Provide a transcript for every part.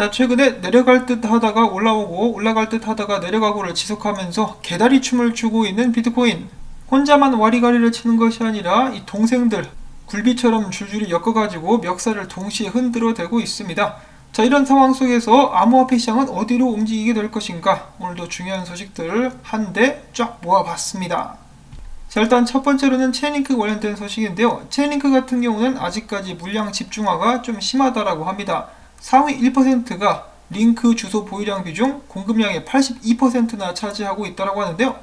자, 최근에 내려갈 듯 하다가 올라오고 올라갈 듯 하다가 내려가고를 지속하면서 개다리 춤을 추고 있는 비트코인. 혼자만 와리가리를 치는 것이 아니라 이 동생들 굴비처럼 줄줄이 엮어가지고 멱살을 동시에 흔들어 대고 있습니다. 자, 이런 상황 속에서 암호화폐 시장은 어디로 움직이게 될 것인가? 오늘도 중요한 소식들 한데 쫙 모아봤습니다. 자, 일단 첫 번째로는 체인링크 관련된 소식인데요. 체인링크 같은 경우는 아직까지 물량 집중화가 좀 심하다라고 합니다. 상위 1%가 링크 주소 보유량 비중 공급량의 82%나 차지하고 있다고 하는데요.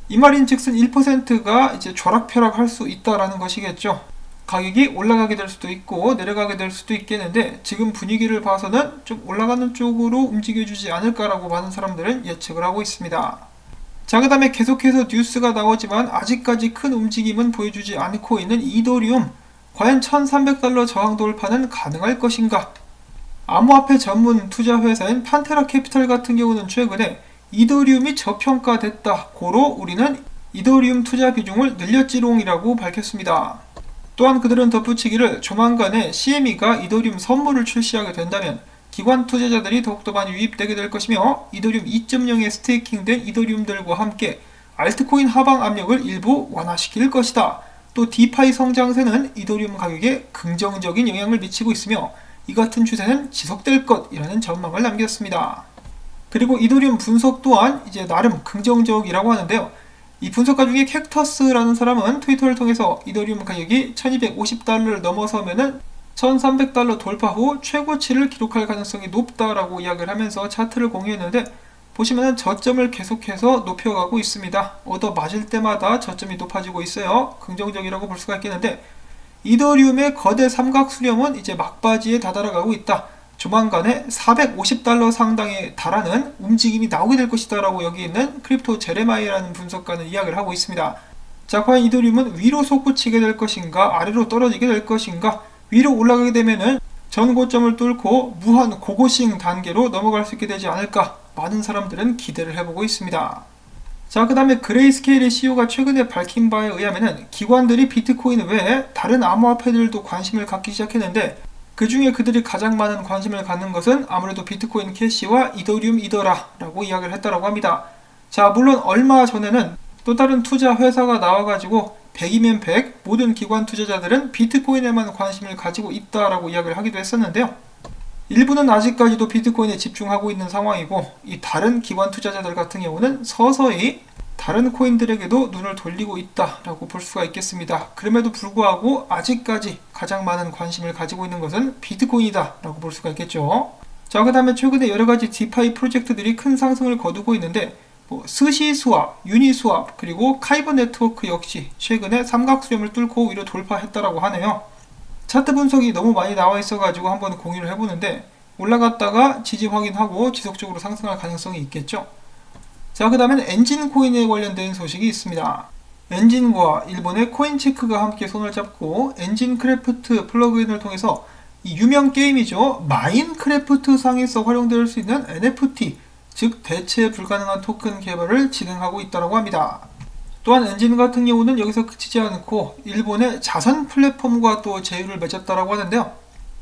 이 말인즉슨 1%가 이제 벼락펴락 할 수 있다라는 것이겠죠. 가격이 올라가게 될 수도 있고 내려가게 될 수도 있겠는데 지금 분위기를 봐서는 좀 올라가는 쪽으로 움직여주지 않을까라고 많은 사람들은 예측을 하고 있습니다. 자, 그 다음에 계속해서 뉴스가 나오지만 아직까지 큰 움직임은 보여주지 않고 있는 이더리움. 과연 1300달러 저항 돌파는 가능할 것인가? 암호화폐 전문 투자 회사인 판테라 캐피털 같은 경우는 최근에 이더리움이 저평가됐다. 고로 우리는 이더리움 투자 비중을 늘렸지롱이라고 밝혔습니다. 또한 그들은 덧붙이기를 조만간에 CME가 이더리움 선물을 출시하게 된다면 기관 투자자들이 더욱더 많이 유입되게 될 것이며 이더리움 2.0에 스테이킹된 이더리움들과 함께 알트코인 하방 압력을 일부 완화시킬 것이다. 또 디파이 성장세는 이더리움 가격에 긍정적인 영향을 미치고 있으며 이 같은 추세는 지속될 것이라는 전망을 남겼습니다. 그리고 이더리움 분석 또한 이제 나름 긍정적이라고 하는데요. 이 분석가 중에 캡터스라는 사람은 트위터를 통해서 이더리움 가격이 1250달러를 넘어서면은 1300달러 돌파 후 최고치를 기록할 가능성이 높다라고 이야기를 하면서 차트를 공유했는데 보시면은 저점을 계속해서 높여가고 있습니다. 얻어 맞을 때마다 저점이 높아지고 있어요. 긍정적이라고 볼 수가 있겠는데 이더리움의 거대 삼각 수렴은 이제 막바지에 다다라가고 있다. 조만간에 450달러 상당에 달하는 움직임이 나오게 될 것이다 라고 여기 있는 크립토 제레마이라는 분석가는 이야기를 하고 있습니다. 자, 과연 이더리움은 위로 솟구치게 될 것인가 아래로 떨어지게 될 것인가? 위로 올라가게 되면은 전 고점을 뚫고 무한 고고싱 단계로 넘어갈 수 있게 되지 않을까? 많은 사람들은 기대를 해보고 있습니다. 자, 그 다음에 그레이스케일의 CEO가 최근에 밝힌 바에 의하면은 기관들이 비트코인 외에 다른 암호화폐들도 관심을 갖기 시작했는데 그 중에 그들이 가장 많은 관심을 갖는 것은 아무래도 비트코인 캐시와 이더리움이더라 라고 이야기를 했다고 합니다. 자, 물론 얼마 전에는 또 다른 투자 회사가 나와가지고 100이면 100 모든 기관 투자자들은 비트코인에만 관심을 가지고 있다라고 이야기를 하기도 했었는데요. 일부는 아직까지도 비트코인에 집중하고 있는 상황이고 이 다른 기관 투자자들 같은 경우는 서서히 다른 코인들에게도 눈을 돌리고 있다라고 볼 수가 있겠습니다. 그럼에도 불구하고 아직까지 가장 많은 관심을 가지고 있는 것은 비트코인이다 라고 볼 수가 있겠죠. 자, 그 다음에 최근에 여러가지 디파이 프로젝트들이 큰 상승을 거두고 있는데 스시 수압, 유니 수압, 그리고 카이버 네트워크 역시 최근에 삼각수렴을 뚫고 위로 돌파했다라고 하네요. 차트 분석이 너무 많이 나와 있어가지고 한번 공유를 해보는데 올라갔다가 지지 확인하고 지속적으로 상승할 가능성이 있겠죠. 자, 그 다음엔 엔진 코인에 관련된 소식이 있습니다. 엔진과 일본의 코인체크가 함께 손을 잡고 엔진 크래프트 플러그인을 통해서 이 유명 게임이죠. 마인크래프트 상에서 활용될 수 있는 NFT, 즉 대체 불가능한 토큰 개발을 진행하고 있다고 합니다. 또한 엔진 같은 경우는 여기서 그치지 않고 일본의 자선 플랫폼과 또 제휴를 맺었다고 하는데요.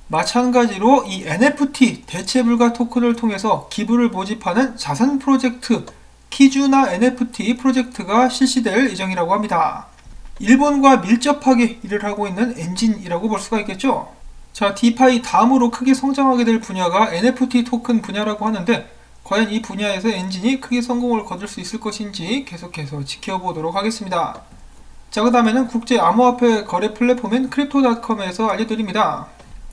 마찬가지로 이 NFT 대체 불가 토큰을 통해서 기부를 모집하는 자선 프로젝트 키주나 NFT 프로젝트가 실시될 예정이라고 합니다. 일본과 밀접하게 일을 하고 있는 엔진이라고 볼 수가 있겠죠. 자, 디파이 다음으로 크게 성장하게 될 분야가 NFT 토큰 분야라고 하는데 과연 이 분야에서 엔진이 크게 성공을 거둘 수 있을 것인지 계속해서 지켜보도록 하겠습니다. 자, 그 다음에는 국제 암호화폐 거래 플랫폼인 크립토닷컴에서 알려드립니다.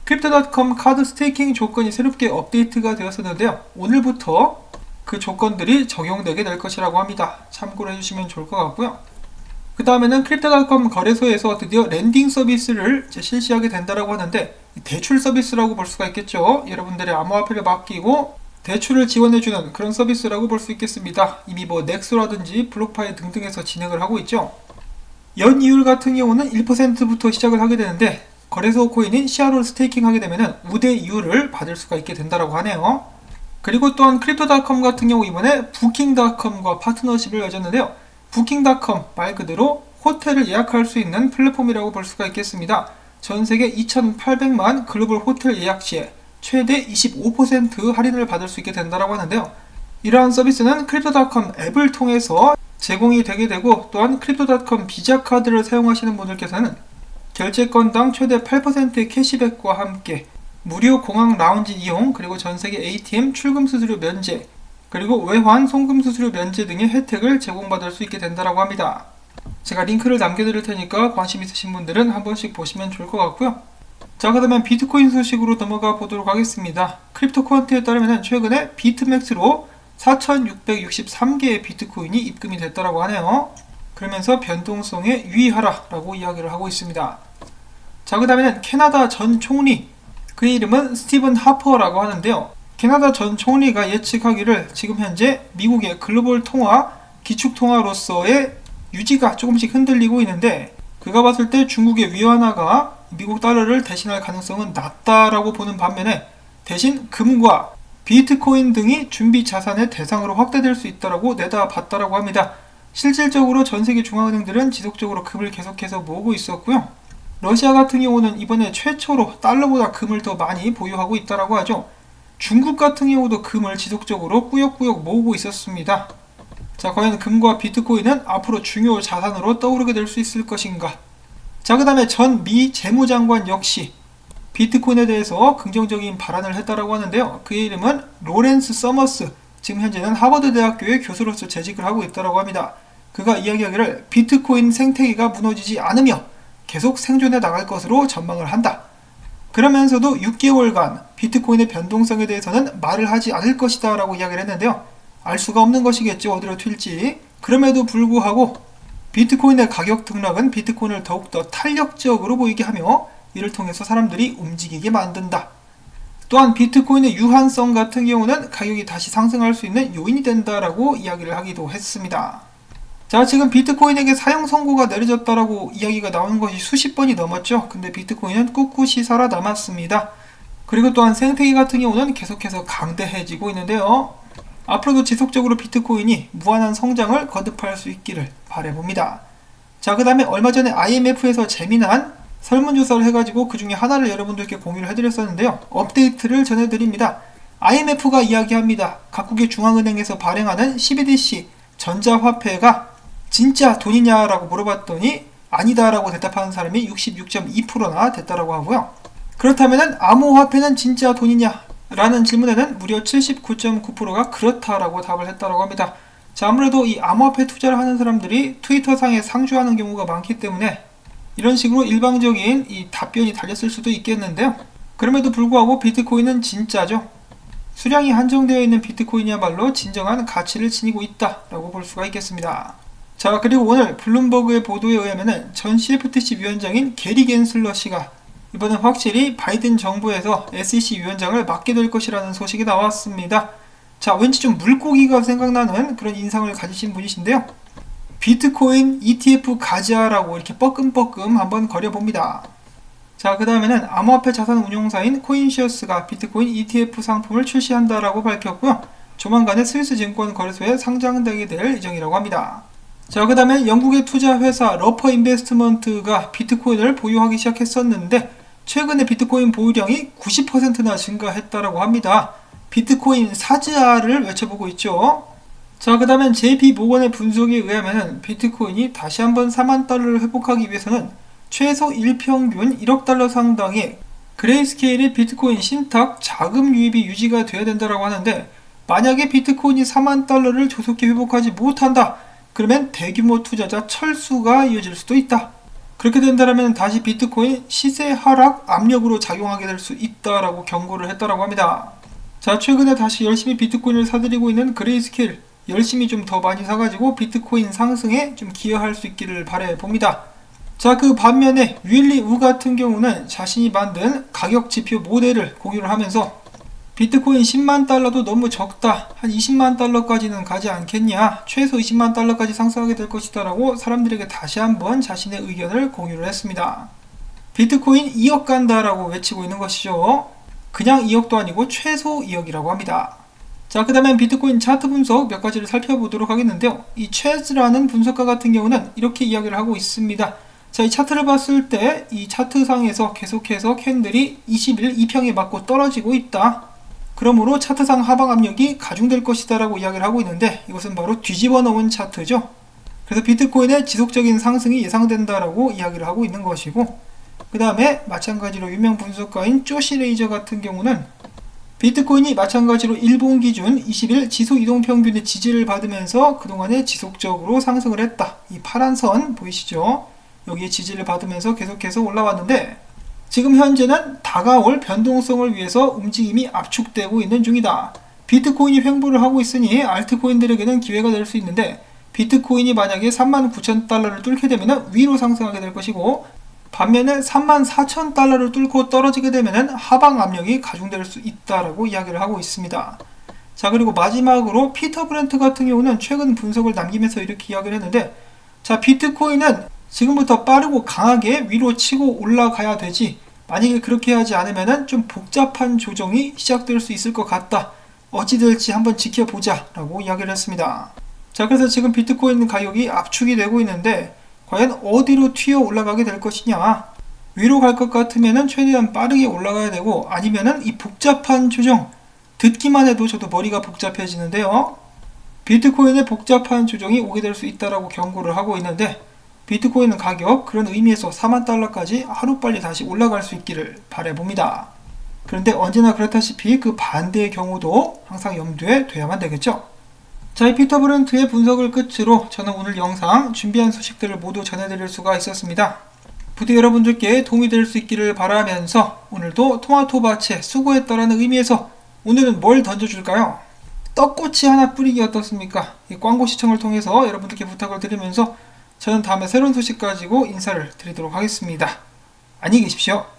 크립토닷컴 카드 스테이킹 조건이 새롭게 업데이트가 되었었는데요. 오늘부터 그 조건들이 적용되게 될 것이라고 합니다. 참고를 해주시면 좋을 것 같고요. 그 다음에는 크립토닷컴 거래소에서 드디어 렌딩 서비스를 실시하게 된다고 하는데 대출 서비스라고 볼 수가 있겠죠. 여러분들의 암호화폐를 맡기고 대출을 지원해주는 그런 서비스라고 볼 수 있겠습니다. 이미 넥소라든지 블록파이 등등에서 진행을 하고 있죠. 연이율 같은 경우는 1%부터 시작을 하게 되는데 거래소 코인인 시아로를 스테이킹하게 되면 우대 이율을 받을 수가 있게 된다고 하네요. 그리고 또한 크립토닷컴 같은 경우 이번에 부킹닷컴과 파트너십을 맺었는데요. 부킹닷컴 말 그대로 호텔을 예약할 수 있는 플랫폼이라고 볼 수가 있겠습니다. 전세계 2,800만 글로벌 호텔 예약 시에 최대 25% 할인을 받을 수 있게 된다고 하는데요. 이러한 서비스는 크립토닷컴 앱을 통해서 제공이 되게 되고, 또한 크립토닷컴 비자 카드를 사용하시는 분들께서는 결제 건당 최대 8%의 캐시백과 함께 무료 공항 라운지 이용, 그리고 전세계 ATM 출금 수수료 면제, 그리고 외환 송금 수수료 면제 등의 혜택을 제공받을 수 있게 된다고 합니다. 제가 링크를 남겨드릴 테니까 관심 있으신 분들은 한 번씩 보시면 좋을 것 같고요. 자, 그러면 비트코인 소식으로 넘어가 보도록 하겠습니다. 크립토 콘트에 따르면 최근에 비트맥스로 4,663개의 비트코인이 입금이 됐다고 하네요. 그러면서 변동성에 유의하라 라고 이야기를 하고 있습니다. 자, 그 다음에는 캐나다 전 총리, 그의 이름은 스티븐 하퍼라고 하는데요. 캐나다 전 총리가 예측하기를 지금 현재 미국의 글로벌 통화, 기축통화로서의 유지가 조금씩 흔들리고 있는데, 그가 봤을 때 중국의 위안화가 미국 달러를 대신할 가능성은 낮다라고 보는 반면에, 대신 금과 비트코인 등이 준비 자산의 대상으로 확대될 수 있다라고 내다봤다라고 합니다. 실질적으로 전세계 중앙은행들은 지속적으로 금을 계속해서 모으고 있었고요. 러시아 같은 경우는 이번에 최초로 달러보다 금을 더 많이 보유하고 있다라고 하죠. 중국 같은 경우도 금을 지속적으로 꾸역꾸역 모으고 있었습니다. 자, 과연 금과 비트코인은 앞으로 중요 자산으로 떠오르게 될 수 있을 것인가? 자, 그 다음에 전 미 재무장관 역시 비트코인에 대해서 긍정적인 발언을 했다라고 하는데요. 그의 이름은 로렌스 서머스, 지금 현재는 하버드 대학교의 교수로서 재직을 하고 있다라고 합니다. 그가 이야기하기를 비트코인 생태계가 무너지지 않으며 계속 생존해 나갈 것으로 전망을 한다. 그러면서도 6개월간 비트코인의 변동성에 대해서는 말을 하지 않을 것이다 라고 이야기를 했는데요. 알 수가 없는 것이겠죠, 어디로 튈지. 그럼에도 불구하고 비트코인의 가격 등락은 비트코인을 더욱더 탄력적으로 보이게 하며 이를 통해서 사람들이 움직이게 만든다. 또한 비트코인의 유한성 같은 경우는 가격이 다시 상승할 수 있는 요인이 된다라고 이야기를 하기도 했습니다. 자, 지금 비트코인에게 사용 선고가 내려졌다라고 이야기가 나오는 것이 수십 번이 넘었죠. 근데 비트코인은 꿋꿋이 살아남았습니다. 그리고 또한 생태계 같은 경우는 계속해서 강대해지고 있는데요. 앞으로도 지속적으로 비트코인이 무한한 성장을 거듭할 수 있기를 바라봅니다. 자, 그 다음에 얼마 전에 IMF에서 재미난 설문조사를 해가지고 그 중에 하나를 여러분들께 공유를 해드렸었는데요. 업데이트를 전해드립니다. IMF가 이야기합니다. 각국의 중앙은행에서 발행하는 CBDC 전자화폐가 진짜 돈이냐라고 물어봤더니 아니다라고 대답하는 사람이 66.2%나 됐다라고 하고요. 그렇다면 암호화폐는 진짜 돈이냐? 라는 질문에는 무려 79.9%가 그렇다라고 답을 했다라고 합니다. 자, 아무래도 이 암호화폐 투자를 하는 사람들이 트위터상에 상주하는 경우가 많기 때문에 이런 식으로 일방적인 이 답변이 달렸을 수도 있겠는데요. 그럼에도 불구하고 비트코인은 진짜죠. 수량이 한정되어 있는 비트코인이야말로 진정한 가치를 지니고 있다라고 볼 수가 있겠습니다. 자, 그리고 오늘 블룸버그의 보도에 의하면 전 CFTC 위원장인 게리 겐슬러 씨가 이번엔 확실히 바이든 정부에서 SEC 위원장을 맡게 될 것이라는 소식이 나왔습니다. 자, 왠지 좀 물고기가 생각나는 그런 인상을 가지신 분이신데요. 비트코인 ETF 가자라고 이렇게 뻐끔뻐끔 한번 거려봅니다. 자, 그 다음에는 암호화폐 자산 운용사인 코인시어스가 비트코인 ETF 상품을 출시한다라고 밝혔고요. 조만간에 스위스 증권 거래소에 상장되게 될 예정이라고 합니다. 자, 그 다음에 영국의 투자회사 러퍼 인베스트먼트가 비트코인을 보유하기 시작했었는데 최근에 비트코인 보유량이 90%나 증가했다라고 합니다. 비트코인 사즈아를 외쳐보고 있죠. 자, 그 다음엔 JP 모건의 분석에 의하면 비트코인이 다시 한번 4만 달러를 회복하기 위해서는 최소 일평균 1억 달러 상당의 그레이스케일의 비트코인 신탁 자금 유입이 유지가 되어야 된다고 하는데, 만약에 비트코인이 4만 달러를 조속히 회복하지 못한다, 그러면 대규모 투자자 철수가 이어질 수도 있다. 그렇게 된다면 다시 비트코인 시세 하락 압력으로 작용하게 될 수 있다라고 경고를 했다라고 합니다. 자, 최근에 다시 열심히 비트코인을 사들이고 있는 그레이스케일, 열심히 좀 더 많이 사가지고 비트코인 상승에 좀 기여할 수 있기를 바라봅니다. 자, 그 반면에 윌리 우 같은 경우는 자신이 만든 가격 지표 모델을 공유를 하면서 비트코인 10만 달러도 너무 적다, 한 20만 달러까지는 가지 않겠냐, 최소 20만 달러까지 상승하게 될 것이다 라고 사람들에게 다시 한번 자신의 의견을 공유를 했습니다. 비트코인 2억 간다 라고 외치고 있는 것이죠. 그냥 2억도 아니고 최소 2억이라고 합니다. 자, 그 다음에 비트코인 차트 분석 몇 가지를 살펴보도록 하겠는데요. 이 채즈라는 분석가 같은 경우는 이렇게 이야기를 하고 있습니다. 자, 이 차트를 봤을 때 이 차트상에서 계속해서 캔들이 20일 2평에 맞고 떨어지고 있다. 그러므로 차트상 하방 압력이 가중될 것이다 라고 이야기를 하고 있는데, 이것은 바로 뒤집어 놓은 차트죠. 그래서 비트코인의 지속적인 상승이 예상된다라고 이야기를 하고 있는 것이고, 그 다음에 마찬가지로 유명 분석가인 쪼시레이저 같은 경우는 비트코인이 마찬가지로 일본 기준 20일 지수 이동평균의 지지를 받으면서 그동안에 지속적으로 상승을 했다. 이 파란 선 보이시죠? 여기에 지지를 받으면서 계속해서 올라왔는데, 지금 현재는 다가올 변동성을 위해서 움직임이 압축되고 있는 중이다. 비트코인이 횡보를 하고 있으니 알트코인들에게는 기회가 될 수 있는데, 비트코인이 만약에 39,000달러를 뚫게 되면 위로 상승하게 될 것이고, 반면에 34,000달러를 뚫고 떨어지게 되면 하방 압력이 가중될 수 있다라고 이야기를 하고 있습니다. 자, 그리고 마지막으로 피터 브렌트 같은 경우는 최근 분석을 남기면서 이렇게 이야기를 했는데, 자, 비트코인은 지금부터 빠르고 강하게 위로 치고 올라가야 되지, 만약에 그렇게 하지 않으면 좀 복잡한 조정이 시작될 수 있을 것 같다. 어찌 될지 한번 지켜보자 라고 이야기를 했습니다. 자, 그래서 지금 비트코인 가격이 압축이 되고 있는데, 과연 어디로 튀어 올라가게 될 것이냐. 위로 갈 것 같으면 최대한 빠르게 올라가야 되고, 아니면은 이 복잡한 조정, 듣기만 해도 저도 머리가 복잡해지는데요. 비트코인의 복잡한 조정이 오게 될 수 있다라고 경고를 하고 있는데, 비트코인 가격 그런 의미에서 4만 달러까지 하루빨리 다시 올라갈 수 있기를 바라봅니다. 그런데 언제나 그렇다시피 그 반대의 경우도 항상 염두에 둬야만 되겠죠. 자, 이 피터 브렌트의 분석을 끝으로 저는 오늘 영상 준비한 소식들을 모두 전해드릴 수가 있었습니다. 부디 여러분들께 도움이 될 수 있기를 바라면서 오늘도 토마토밭에 수고했다라는 의미에서 오늘은 뭘 던져줄까요? 떡꼬치 하나 뿌리기 어떻습니까? 이 광고 시청을 통해서 여러분들께 부탁을 드리면서 저는 다음에 새로운 소식 가지고 인사를 드리도록 하겠습니다. 안녕히 계십시오.